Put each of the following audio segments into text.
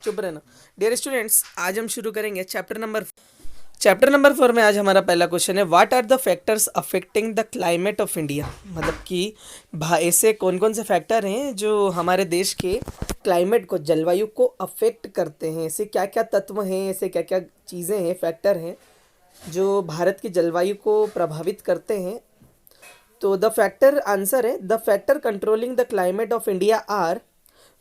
चुप रहना। Dear students, आज हम शुरू करेंगे चैप्टर नंबर 4 में। आज हमारा पहला क्वेश्चन है, what are the factors affecting the climate of India. मतलब कि ऐसे कौन कौन से फैक्टर हैं जो हमारे देश के क्लाइमेट को, जलवायु को अफेक्ट करते हैं। ऐसे क्या क्या तत्व हैं, ऐसे क्या क्या चीज़ें हैं, फैक्टर हैं जो भारत की जलवायु को प्रभावित करते हैं। तो द फैक्टर आंसर है, the factor controlling the climate of India are.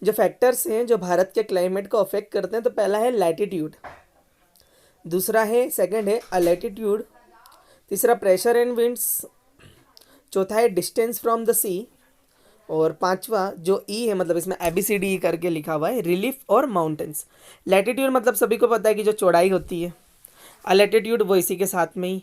जो फैक्टर्स हैं जो भारत के क्लाइमेट को अफेक्ट करते हैं, तो पहला है लैटिट्यूड, दूसरा है सेकंड है अलेटिट्यूड, तीसरा प्रेशर एंड विंड्स, चौथा है डिस्टेंस फ्रॉम द सी, और पांचवा जो ई है, मतलब इसमें ABCD करके लिखा हुआ है, रिलीफ और माउंटेन्स। लैटिट्यूड मतलब सभी को पता है कि जो चौड़ाई होती है। अलेटिट्यूड वो इसी के साथ में ही।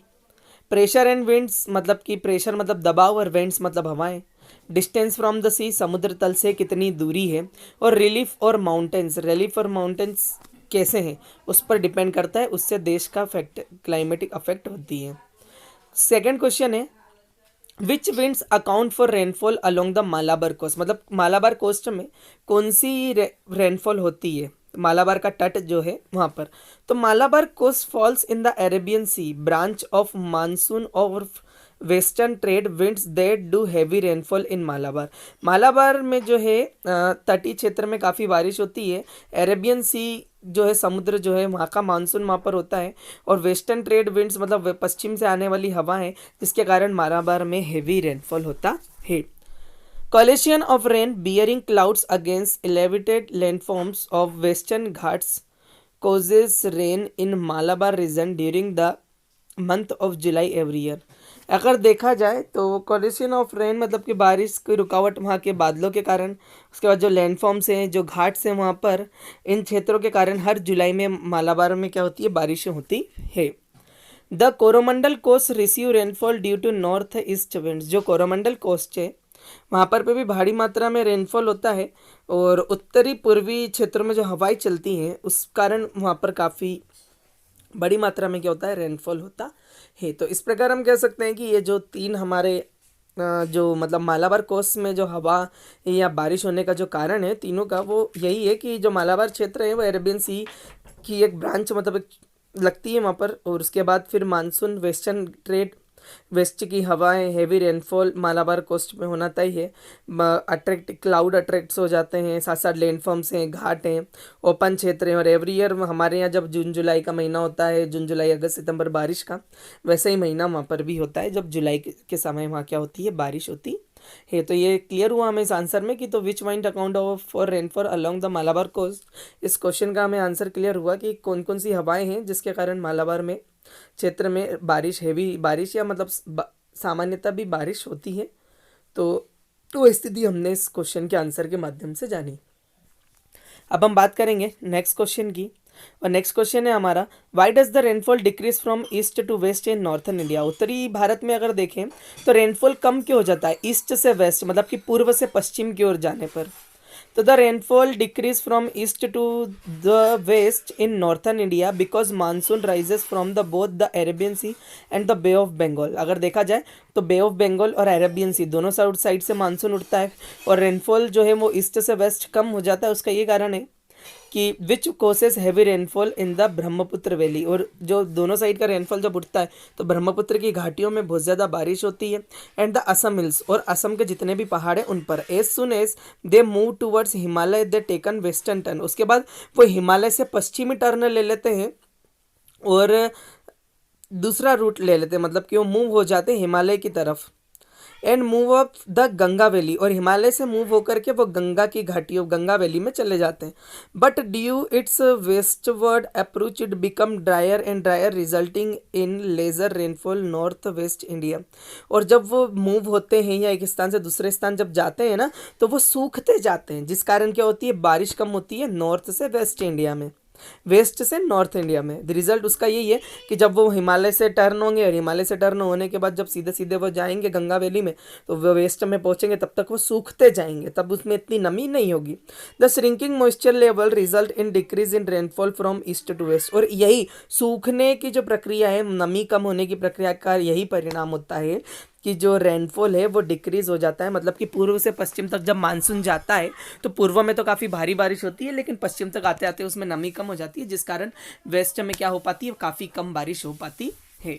प्रेशर एंड विंड्स मतलब कि प्रेशर मतलब दबाव और विंड्स मतलब हवाएं। डिस्टेंस फ्रॉम द सी समुद्र तल से कितनी दूरी है। और रिलीफ और माउंटेन्स कैसे हैं उस पर डिपेंड करता है, उससे देश का क्लाइमेटिक अफेक्ट होती है। सेकेंड क्वेश्चन है, which winds account for rainfall along the Malabar coast. मतलब मालाबार कोस्ट में कौन सी रेनफॉल होती है, मालाबार का तट जो है वहाँ पर। तो Malabar coast falls in the Arabian sea, branch of monsoon और western trade winds that do heavy rainfall in Malabar. Malabar में जो है तटीय क्षेत्र में काफ़ी बारिश होती है। अरेबियन सी जो है समुद्र जो है वहाँ का मानसून वहाँ पर होता है। और वेस्टर्न ट्रेड विंड्स मतलब पश्चिम से आने वाली हवा है, जिसके कारण मालाबार में हेवी रेनफॉल होता है। Collision of rain bearing clouds against elevated landforms of western Ghats causes rain in Malabar region during the month of July every year। अगर देखा जाए तो कॉलिशन ऑफ रेन मतलब कि बारिश की रुकावट वहाँ के बादलों के कारण, उसके बाद जो लैंडफॉर्म्स हैं, जो घाट्स हैं वहाँ पर, इन क्षेत्रों के कारण हर जुलाई में मालाबार में क्या होती है, बारिशें होती है। The Coromandel coast receive rainfall due to north east winds. जो कोरोमंडल कोस्ट है वहाँ पर भी भारी मात्रा में रेनफॉल होता है, और उत्तरी पूर्वी क्षेत्रों में जो हवाएं चलती हैं उस कारण वहाँ पर काफ़ी बड़ी मात्रा में क्या होता है, रेनफॉल होता है। तो इस प्रकार हम कह सकते हैं कि ये जो तीन हमारे जो मतलब मालाबार कोस्ट में जो हवा या बारिश होने का जो कारण है तीनों का, वो यही है कि जो मालाबार क्षेत्र है वो अरेबियन सी की एक ब्रांच मतलब एक लगती है वहाँ पर। और उसके बाद फिर मानसून, वेस्टर्न ट्रेड, वेस्ट की हवाएं, हेवी रेनफॉल मालाबार कोस्ट में होना तय है। क्लाउड अट्रैक्ट्स हो जाते हैं, साथ साथ लैंडफॉर्म्स हैं, घाट हैं, ओपन क्षेत्र हैं। और एवरी ईयर हमारे यहाँ जब जून जुलाई का महीना होता है, जून जुलाई अगस्त सितंबर बारिश का, वैसे ही महीना वहाँ पर भी होता है जब जुलाई के समय वहाँ क्या होती है, बारिश होती है। तो ये क्लियर हुआ हमें इस आंसर में कि तो which point account of for rainfall along the Malabar coast. इस क्वेश्चन का हमें आंसर क्लियर हुआ कि कौन कौन सी हवाएं हैं जिसके कारण मालाबार में क्षेत्र में बारिश, हेवी बारिश या मतलब सामान्यतः भी बारिश होती है। तो स्थिति हमने इस क्वेश्चन के आंसर के माध्यम से जानी। अब हम बात करेंगे नेक्स्ट क्वेश्चन की, और नेक्स्ट क्वेश्चन है हमारा, why does the rainfall decrease from east to west in northern India. उत्तरी भारत में अगर देखें तो रेनफॉल कम क्यों हो जाता है ईस्ट से वेस्ट, मतलब कि पूर्व से पश्चिम की ओर जाने पर। तो the rainfall decrease from east to the west in northern India because monsoon rises from the both the Arabian sea and the bay of Bengal. अगर देखा जाए तो बे ऑफ बंगाल और अरेबियन सी दोनों साइड से मानसून उठता है, और रेनफॉल जो है वो ईस्ट से वेस्ट कम हो जाता है। उसका ये कारण है कि which causes heavy rainfall in the Brahmaputra valley. और जो दोनों साइड का रेनफॉल जब उठता है तो ब्रह्मपुत्र की घाटियों में बहुत ज़्यादा बारिश होती है। एंड द असम हिल्स, और असम के जितने भी पहाड़ हैं उन पर, as soon as they move towards Himalaya they taken western turn. उसके बाद वो हिमालय से पश्चिमी टर्न ले लेते हैं और दूसरा रूट ले लेते हैं, मतलब कि वो मूव हो जाते हैं हिमालय की तरफ। And move up the Ganga valley, और हिमालय से मूव होकर के वो गंगा की घाटियों, गंगा वैली में चले जाते हैं। But due its westward approach it become drier and drier resulting in lesser rainfall north west India. और जब वो मूव होते हैं या एक स्थान से दूसरे स्थान जब जाते हैं ना, तो वो सूखते जाते हैं, जिस कारण क्या होती है, बारिश कम होती है नॉर्थ से वेस्ट इंडिया में, वेस्ट से नॉर्थ इंडिया में। द रिजल्ट उसका यही है कि जब वो हिमालय से टर्न होंगे, और हिमालय से टर्न होने के बाद जब सीधे सीधे वो जाएंगे गंगा वैली में, तो वो वेस्ट में पहुंचेंगे, तब तक वो सूखते जाएंगे, तब उसमें इतनी नमी नहीं होगी। The shrinking moisture level result in decrease in rainfall from east to west. और यही सूखने की जो प्रक्रिया है, नमी कम होने की प्रक्रिया का यही परिणाम होता है कि जो रेनफॉल है वो डिक्रीज़ हो जाता है, मतलब कि पूर्व से पश्चिम तक जब मानसून जाता है तो पूर्व में तो काफ़ी भारी बारिश होती है, लेकिन पश्चिम तक आते आते उसमें नमी कम हो जाती है, जिस कारण वेस्ट में क्या हो पाती है, काफ़ी कम बारिश हो पाती है।